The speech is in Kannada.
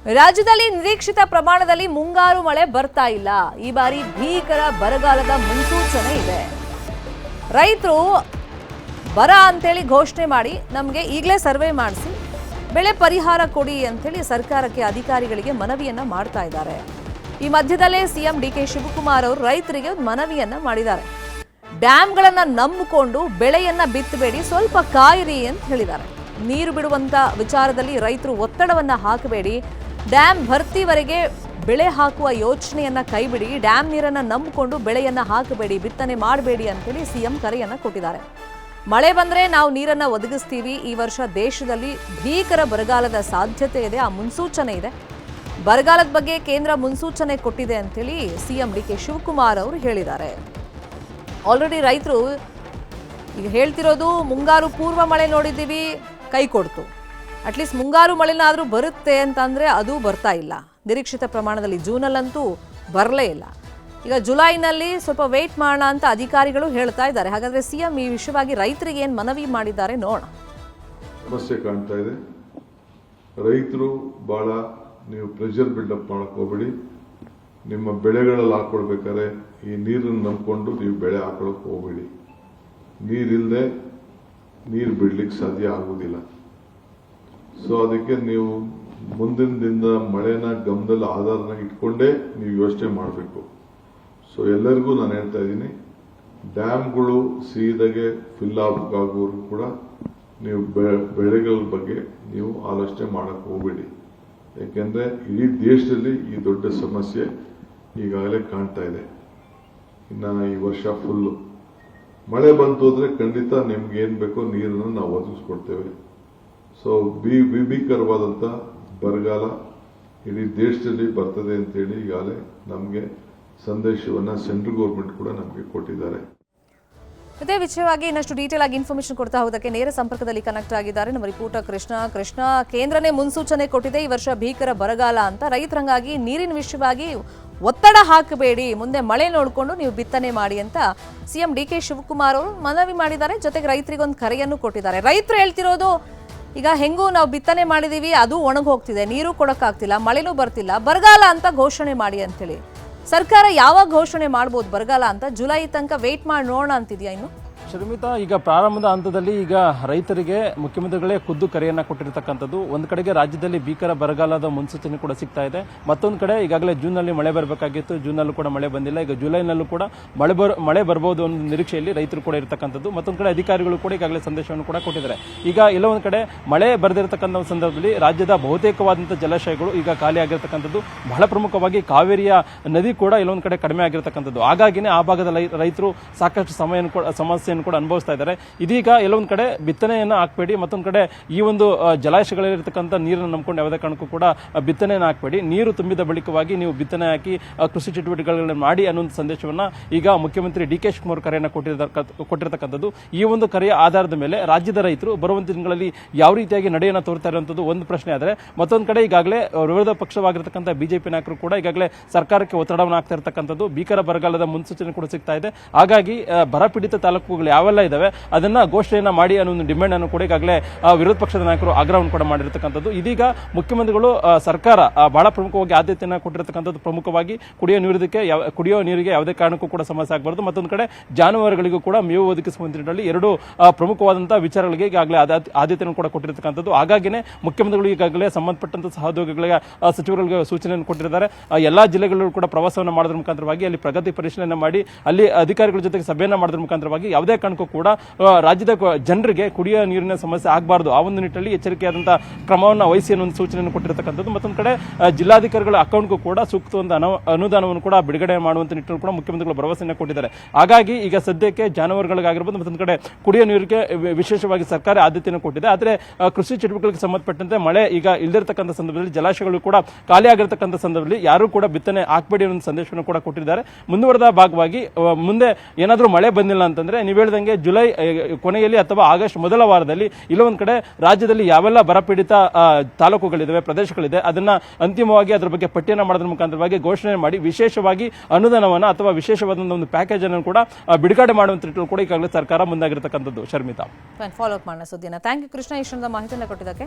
ರಾಜ್ಯದಲ್ಲಿ ನಿರೀಕ್ಷಿತ ಪ್ರಮಾಣದಲ್ಲಿ ಮುಂಗಾರು ಮಳೆ ಬರ್ತಾ ಇಲ್ಲ. ಈ ಬಾರಿ ಭೀಕರ ಬರಗಾಲದ ಮುನ್ಸೂಚನೆ ಇದೆ. ರೈತರು ಬರ ಅಂತೇಳಿ ಘೋಷಣೆ ಮಾಡಿ ನಮಗೆ ಈಗಲೇ ಸರ್ವೆ ಮಾಡಿಸಿ ಬೆಳೆ ಪರಿಹಾರ ಕೊಡಿ ಅಂತೇಳಿ ಸರ್ಕಾರಕ್ಕೆ ಅಧಿಕಾರಿಗಳಿಗೆ ಮನವಿಯನ್ನ ಮಾಡ್ತಾ ಇದ್ದಾರೆ. ಈ ಮಧ್ಯದಲ್ಲೇ ಸಿಎಂ ಡಿಕೆ ಶಿವಕುಮಾರ್ ಅವರು ರೈತರಿಗೆ ಒಂದು ಮನವಿಯನ್ನ ಮಾಡಿದ್ದಾರೆ. ಡ್ಯಾಮ್ಗಳನ್ನ ನಂಬಿಕೊಂಡು ಬೆಳೆಯನ್ನ ಬಿತ್ತಬೇಡಿ, ಸ್ವಲ್ಪ ಕಾಯಿರಿ ಅಂತ ಹೇಳಿದ್ದಾರೆ. ನೀರು ಬಿಡುವಂತ ವಿಚಾರದಲ್ಲಿ ರೈತರು ಒತ್ತಡವನ್ನ ಹಾಕಬೇಡಿ, ಡ್ಯಾಮ್ ಭರ್ತಿವರೆಗೆ ಬೆಳೆ ಹಾಕುವ ಯೋಚನೆಯನ್ನ ಕೈಬಿಡಿ, ಡ್ಯಾಮ್ ನೀರನ್ನ ನಂಬಿಕೊಂಡು ಬೆಳೆಯನ್ನ ಹಾಕಬೇಡಿ, ಬಿತ್ತನೆ ಮಾಡಬೇಡಿ ಅಂತೇಳಿ ಸಿಎಂ ಕರೆಯನ್ನ ಕೊಟ್ಟಿದ್ದಾರೆ. ಮಳೆ ಬಂದ್ರೆ ನಾವು ನೀರನ್ನ ಒದಗಿಸ್ತೀವಿ. ಈ ವರ್ಷ ದೇಶದಲ್ಲಿ ಭೀಕರ ಬರಗಾಲದ ಸಾಧ್ಯತೆ ಇದೆ, ಆ ಮುನ್ಸೂಚನೆ ಇದೆ. ಬರಗಾಲದ ಬಗ್ಗೆ ಕೇಂದ್ರ ಮುನ್ಸೂಚನೆ ಕೊಟ್ಟಿದೆ ಅಂತೇಳಿ ಸಿಎಂ ಡಿಕೆ ಶಿವಕುಮಾರ್ ಅವರು ಹೇಳಿದ್ದಾರೆ. ಆಲ್ರೆಡಿ ರೈತರು ಈಗ ಹೇಳ್ತಿರೋದು ಮುಂಗಾರು ಪೂರ್ವ ಮಳೆ ನೋಡಿದ್ದೀವಿ, ಕೈ ಕೊಡ್ತು. ಅಟ್ಲೀಸ್ಟ್ ಮುಂಗಾರು ಮಳೆನಾದರೂ ಬರುತ್ತೆ ಅಂತಂದರೆ ಅದು ಬರ್ತಾ ಇಲ್ಲ ನಿರೀಕ್ಷಿತ ಪ್ರಮಾಣದಲ್ಲಿ. ಜೂನಲ್ಲಂತೂ ಬರಲೇ ಇಲ್ಲ. ಈಗ ಜುಲೈನಲ್ಲಿ ಸ್ವಲ್ಪ ವೇಟ್ ಮಾಡೋಣ ಅಂತ ಅಧಿಕಾರಿಗಳು ಹೇಳ್ತಾ ಇದ್ದಾರೆ. ಹಾಗಾದರೆ ಸಿಎಂ ಈ ವಿಷಯವಾಗಿ ರೈತರಿಗೆ ಏನು ಮನವಿ ಮಾಡಿದ್ದಾರೆ ನೋಡೋಣ. ಸಮಸ್ಯೆ ಕಾಣ್ತಾ ಇದೆ. ರೈತರು ಭಾಳ ನೀವು ಪ್ರೆಷರ್ ಬಿಲ್ಡಪ್ ಮಾಡಕ್ಕೆ ಹೋಗ್ಬೇಡಿ. ನಿಮ್ಮ ಬೆಳೆಗಳಲ್ಲಿ ಹಾಕೊಳ್ಬೇಕಾದ್ರೆ ಈ ನೀರನ್ನು ನಂಬಿಕೊಂಡು ನೀವು ಬೆಳೆ ಹಾಕೊಳ್ಳೋಕೆ ಹೋಗ್ಬೇಡಿ. ನೀರಿಲ್ಲದೆ ನೀರು ಬಿಡ್ಲಿಕ್ಕೆ ಸಾಧ್ಯ ಆಗುವುದಿಲ್ಲ. ಸೊ ಅದಕ್ಕೆ ನೀವು ಮುಂದಿನ ದಿನದ ಮಳೆನ ಗಮನದಲ್ಲಿ ಆಧಾರನ ಇಟ್ಕೊಂಡೇ ನೀವು ಯೋಚನೆ ಮಾಡಬೇಕು. ಸೊ ಎಲ್ಲರಿಗೂ ನಾನು ಹೇಳ್ತಾ ಇದ್ದೀನಿ, ಡ್ಯಾಮ್ಗಳು ಸೀದಾಗೆ ಫಿಲ್ ಆಗೋವರೆಗೂ ಕೂಡ ನೀವು ಬೆಳೆಗಳ ಬಗ್ಗೆ ನೀವು ಆಲೋಚನೆ ಮಾಡಕ್ಕೆ ಹೋಗ್ಬೇಡಿ. ಯಾಕೆಂದ್ರೆ ಇಡೀ ದೇಶದಲ್ಲಿ ಈ ದೊಡ್ಡ ಸಮಸ್ಯೆ ಈಗಾಗಲೇ ಕಾಣ್ತಾ ಇದೆ. ಇನ್ನು ಈ ವರ್ಷ ಫುಲ್ಲು ಮಳೆ ಬಂತು ಅಂದ್ರೆ ಖಂಡಿತ ನಿಮ್ಗೆ ಏನ್ ಬೇಕೋ ನೀರನ್ನು ನಾವು ಒದಗಿಸ್ಕೊಡ್ತೇವೆ. ಸೊ ಭೀಕರವಾದಂತ ಬರಗಾಲ ಇಡೀ ದೇಶದಲ್ಲಿ ಬರ್ತದೆ ಅಂತೇಳಿ ಈಗಾಗಲೇ ನಮಗೆ ಸಂದೇಶವನ್ನ ಸೆಂಟ್ರಲ್ ಗೌರ್ಮೆಂಟ್ ಕೂಡ ನಮಗೆ ಕೊಟ್ಟಿದ್ದಾರೆ. ಇದೇ ವಿಷಯವಾಗಿ ಇನ್ನಷ್ಟು ಡೀಟೇಲ್ ಆಗಿ ಇನ್ಫಾರ್ಮೇಶನ್ ಕೊಡ್ತಾ ಹೋದಕ್ಕೆ ನೇರ ಸಂಪರ್ಕದಲ್ಲಿ ಕನೆಕ್ಟ್ ಆಗಿದ್ದಾರೆ ನಮ್ಮ ರಿಪೋರ್ಟರ್ ಕೃಷ್ಣ. ಕೇಂದ್ರನೇ ಮುನ್ಸೂಚನೆ ಕೊಟ್ಟಿದೆ ಈ ವರ್ಷ ಭೀಕರ ಬರಗಾಲ ಅಂತ. ರೈತರಂಗಾಗಿ ನೀರಿನ ವಿಷಯವಾಗಿ ಒತ್ತಡ ಹಾಕಬೇಡಿ, ಮುಂದೆ ಮಳೆ ನೋಡಿಕೊಂಡು ನೀವು ಬಿತ್ತನೆ ಮಾಡಿ ಅಂತ ಸಿಎಂ ಡಿಕೆ ಶಿವಕುಮಾರ್ ಅವರು ಮನವಿ ಮಾಡಿದ್ದಾರೆ. ಜೊತೆಗೆ ರೈತರಿಗೊಂದು ಕರೆಯನ್ನು ಕೊಟ್ಟಿದ್ದಾರೆ. ರೈತರು ಹೇಳ್ತಿರೋದು ಈಗ ಹೆಂಗೂ ನಾವು ಬಿತ್ತನೆ ಮಾಡಿದೀವಿ, ಅದು ಒಣಗಿ ಹೋಗ್ತಿದೆ, ನೀರು ಕೊಡೋಕ್ಕಾಗ್ತಿಲ್ಲ, ಮಳೆನೂ ಬರ್ತಿಲ್ಲ, ಬರಗಾಲ ಅಂತ ಘೋಷಣೆ ಮಾಡಿ ಅಂತೇಳಿ. ಸರ್ಕಾರ ಯಾವಾಗ ಘೋಷಣೆ ಮಾಡ್ಬೋದು ಬರಗಾಲ ಅಂತ? ಜುಲೈ ತನಕ ವೇಟ್ ಮಾಡಿ ನೋಡೋಣ ಅಂತಿದ್ಯಾ ಇನ್ನು? ಶರ್ಮಿತಾ, ಈಗ ಪ್ರಾರಂಭದ ಹಂತದಲ್ಲಿ ಈಗ ರೈತರಿಗೆ ಮುಖ್ಯಮಂತ್ರಿಗಳೇ ಖುದ್ದು ಕರೆಯನ್ನ ಕೊಟ್ಟಿರತಕ್ಕಂಥದ್ದು. ಒಂದು ಕಡೆಗೆ ರಾಜ್ಯದಲ್ಲಿ ಭೀಕರ ಬರಗಾಲದ ಮುನ್ಸೂಚನೆ ಕೂಡ ಸಿಗ್ತಾ ಇದೆ. ಮತ್ತೊಂದು ಕಡೆ ಈಗಾಗಲೇ ಜೂನ್ನಲ್ಲಿ ಮಳೆ ಬರಬೇಕಾಗಿತ್ತು, ಜೂನ್ನಲ್ಲೂ ಕೂಡ ಮಳೆ ಬಂದಿಲ್ಲ. ಈಗ ಜುಲೈನಲ್ಲೂ ಕೂಡ ಮಳೆ ಬರಬಹುದು ಅನ್ನೋ ನಿರೀಕ್ಷೆಯಲ್ಲಿ ರೈತರು ಕೂಡ ಇರತಕ್ಕಂಥದ್ದು. ಮತ್ತೊಂದು ಕಡೆ ಅಧಿಕಾರಿಗಳು ಕೂಡ ಈಗಾಗಲೇ ಸಂದೇಶವನ್ನು ಕೂಡ ಕೊಟ್ಟಿದ್ದಾರೆ. ಈಗ ಎಲ್ಲ ಒಂದು ಕಡೆ ಮಳೆ ಬರೆದಿರತಕ್ಕಂಥ ಸಂದರ್ಭದಲ್ಲಿ ರಾಜ್ಯದ ಬಹುತೇಕವಾದಂತಹ ಜಲಾಶಯಗಳು ಈಗ ಖಾಲಿ ಆಗಿರತಕ್ಕಂಥದ್ದು. ಬಹಳ ಪ್ರಮುಖವಾಗಿ ಕಾವೇರಿಯ ನದಿ ಕೂಡ ಎಲ್ಲೊಂದು ಕಡೆ ಕಡಿಮೆ ಆಗಿರತಕ್ಕಂಥದ್ದು. ಹಾಗಾಗಿನೇ ಆ ಭಾಗದ ರೈತರು ಸಾಕಷ್ಟು ಸಮಸ್ಯೆಯನ್ನು ಕೂಡ ಅನುಭವಿಸ್ತಾ ಇದ್ದಾರೆ. ಇದೀಗ ಎಲ್ಲೊಂದು ಕಡೆ ಬಿತ್ತನೆಯನ್ನು ಹಾಕಬೇಡಿ, ಮತ್ತೊಂದು ಕಡೆ ಈ ಒಂದು ಜಲಾಶಯಗಳಿರತಕ್ಕಂಥ ನೀರನ್ನು ನಂಬಿಕೊಂಡು ಯಾವುದೇ ಕಾರಣಕ್ಕೂ ಕೂಡ ಬಿತ್ತನೆಯನ್ನು ಹಾಕಬೇಡಿ. ನೀರು ತುಂಬಿದ ಬಳಿಕವಾಗಿ ನೀವು ಬಿತ್ತನೆ ಹಾಕಿ ಕೃಷಿ ಚಟುವಟಿಕೆಗಳನ್ನು ಮಾಡಿ ಅನ್ನೋ ಸಂದೇಶವನ್ನ ಈಗ ಮುಖ್ಯಮಂತ್ರಿ ಡಿಕೆ ಶಿವಕುಮಾರ್ ಕರೆಯನ್ನು ಕೊಟ್ಟಿರತಕ್ಕಂಥದ್ದು. ಈ ಒಂದು ಕರೆಯ ಆಧಾರದ ಮೇಲೆ ರಾಜ್ಯದ ರೈತರು ಬರುವಂತ ದಿನಗಳಲ್ಲಿ ಯಾವ ರೀತಿಯಾಗಿ ನಡೆಯನ್ನು ತೋರ್ತಾ ಇರುವಂತದ್ದು ಒಂದು ಪ್ರಶ್ನೆ ಆದರೆ, ಮತ್ತೊಂದು ಕಡೆ ಈಗಾಗಲೇ ವಿರೋಧ ಪಕ್ಷವಾಗಿರತಕ್ಕಂಥ ಬಿಜೆಪಿ ನಾಯಕರು ಕೂಡ ಈಗಾಗಲೇ ಸರ್ಕಾರಕ್ಕೆ ಒತ್ತಡವನ್ನು ಹಾಕ್ತಾ ಇರತಕ್ಕಂಥದ್ದು. ಭೀಕರ ಬರಗಾಲದ ಮುನ್ಸೂಚನೆ ಕೂಡ ಸಿಗ್ತಾ ಇದೆ. ಹಾಗಾಗಿ ಬರಪೀಡಿತ ತಾಲೂಕುಗಳು ಯಾವೆಲ್ಲ ಇದಾವೆ ಅದನ್ನ ಘೋಷಣೆಯನ್ನ ಮಾಡಿ ಅನ್ನೋ ಒಂದು ಡಿಮ್ಯಾಂಡ್ ಅನ್ನು ಕೂಡ ಈಗಾಗಲೇ ವಿರೋಧ ಪಕ್ಷದ ನಾಯಕರು ಆಗ್ರಹವನ್ನು ಕೂಡ ಮಾಡಿರತಕ್ಕಂಥದ್ದು. ಇದೀಗ ಮುಖ್ಯಮಂತ್ರಿಗಳು ಸರ್ಕಾರ ಬಹಳ ಪ್ರಮುಖವಾಗಿ ಆದ್ಯತೆಯನ್ನು ಕೊಟ್ಟಿರತಕ್ಕಂಥದ್ದು. ಪ್ರಮುಖವಾಗಿ ಕುಡಿಯೋ ನೀರಿಗೆ ಯಾವುದೇ ಕಾರಣಕ್ಕೂ ಕೂಡ ಸಮಸ್ಯೆ ಆಗಬಾರದು. ಮತ್ತೊಂದು ಕಡೆ ಜಾನುವಾರುಗಳಿಗೂ ಕೂಡ ಮೇವು ಒದಗಿಸುವ ನಿಟ್ಟಿನಲ್ಲಿ ಎರಡು ಪ್ರಮುಖವಾದಂತಹ ವಿಚಾರಗಳಿಗೆ ಈಗಾಗಲೇ ಆದ್ಯತೆಯನ್ನು ಕೂಡ ಕೊಟ್ಟಿರತಕ್ಕಂಥದ್ದು. ಹಾಗಾಗಿನೇ ಮುಖ್ಯಮಂತ್ರಿಗಳು ಈಗಾಗಲೇ ಸಂಬಂಧಪಟ್ಟಂತ ಸಹೋದ್ಯೋಗಿಗಳಿಗೆ ಸಚಿವರುಗಳಿಗೆ ಸೂಚನೆಯನ್ನು ಕೊಟ್ಟಿದ್ದಾರೆ. ಎಲ್ಲಾ ಜಿಲ್ಲೆಗಳಲ್ಲೂ ಕೂಡ ಪ್ರವಾಸವನ್ನು ಮಾಡೋದ್ರ ಮುಖಾಂತರವಾಗಿ ಅಲ್ಲಿ ಪ್ರಗತಿ ಪರಿಶೀಲನೆ ಮಾಡಿ ಅಲ್ಲಿ ಅಧಿಕಾರಿಗಳ ಜೊತೆಗೆ ಸಭೆಯನ್ನು ಮಾಡೋದ್ರ ಮುಖಾಂತರವಾಗಿ ಯಾವುದೇ ಕಾರಣಕ್ಕೂ ಕೂಡ ರಾಜ್ಯದ ಜನರಿಗೆ ಕುಡಿಯುವ ನೀರಿನ ಸಮಸ್ಯೆ ಆಗಬಾರದು, ಆ ಒಂದು ನಿಟ್ಟಿನಲ್ಲಿ ಎಚ್ಚರಿಕೆಯಾದಂತಹ ಕ್ರಮವನ್ನು ವಹಿಸಿ ಅನ್ನೋ ಒಂದು ಸೂಚನೆಯನ್ನು ಕೊಟ್ಟಿರತಕ್ಕಂಥದ್ದು. ಮತ್ತೊಂದು ಕಡೆ ಜಿಲ್ಲಾಧಿಕಾರಿಗಳ ಅಕೌಂಟ್ಗೂ ಕೂಡ ಸೂಕ್ತವಾದ ಅನುದಾನವನ್ನು ಕೂಡ ಬಿಡುಗಡೆ ಮಾಡುವಂತ ನಿಟ್ಟಿನಲ್ಲಿ ಕೂಡ ಮುಖ್ಯಮಂತ್ರಿಗಳು ಭರವಸೆಯನ್ನು ಕೊಟ್ಟಿದ್ದಾರೆ. ಹಾಗಾಗಿ ಈಗ ಸದ್ಯಕ್ಕೆ ಜಾನುವಾರುಗಳಿಗಾಗಿರ್ಬೋದು, ಮತ್ತೊಂದು ಕಡೆ ಕುಡಿಯುವ ನೀರಿಗೆ ವಿಶೇಷವಾಗಿ ಸರ್ಕಾರ ಆದ್ಯತೆಯನ್ನು ಕೊಟ್ಟಿದೆ. ಆದರೆ ಕೃಷಿ ಚಟುವಟಿಕೆಗಳಿಗೆ ಸಂಬಂಧಪಟ್ಟಂತೆ ಮಳೆ ಈಗ ಇಲ್ದಿರತಕ್ಕಂಥ ಸಂದರ್ಭದಲ್ಲಿ ಜಲಾಶಯಗಳು ಕೂಡ ಖಾಲಿ ಆಗಿರತಕ್ಕಂಥ ಸಂದರ್ಭದಲ್ಲಿ ಯಾರು ಕೂಡ ಬಿತ್ತನೆ ಹಾಕಬೇಡಿ ಅನ್ನೋ ಸಂದೇಶವನ್ನು ಕೂಡ ಕೊಟ್ಟಿದ್ದಾರೆ. ಮುಂದುವರೆದ ಭಾಗವಾಗಿ ಮುಂದೆ ಏನಾದರೂ ಮಳೆ ಬಂದಿಲ್ಲ ಅಂತಂದ್ರೆ ನೀವು ಹೇಳಿದಂಗೆ ಜುಲೈ ಕೊನೆಯಲ್ಲಿ ಅಥವಾ ಆಗಸ್ಟ್ ಮೊದಲ ವಾರದಲ್ಲಿ ಇಲ್ಲೊಂದು ಕಡೆ ರಾಜ್ಯದಲ್ಲಿ ಯಾವೆಲ್ಲ ಬರಪೀಡಿತ ತಾಲೂಕುಗಳಿವೆ, ಪ್ರದೇಶಗಳಿದೆ, ಅದನ್ನ ಅಂತಿಮವಾಗಿ ಅದರ ಬಗ್ಗೆ ಪಟ್ಟಿಯನ್ನು ಮಾಡೋದ್ರ ಮುಖಾಂತರವಾಗಿ ಘೋಷಣೆ ಮಾಡಿ ವಿಶೇಷವಾಗಿ ಅನುದಾನವನ್ನು ಅಥವಾ ವಿಶೇಷವಾದ ಒಂದು ಪ್ಯಾಕೇಜ್ ಅನ್ನು ಕೂಡ ಬಿಡುಗಡೆ ಮಾಡುವಂತ ಕೂಡ ಈಗಾಗಲೇ ಸರ್ಕಾರ ಮುಂದಾಗಿರತಕ್ಕಂಥದ್ದು. ಶರ್ಮಿತಾ, ಫಾಲೋ ಅಪ್ ಮಾಡೋಣ ಸುದ್ದಿನ. ಥ್ಯಾಂಕ್ ಯು ಕೃಷ್ಣ, ಇಷ್ಟೊಂದು ಮಾಹಿತಿಯನ್ನು ಕೊಟ್ಟಿದ್ದಕ್ಕೆ.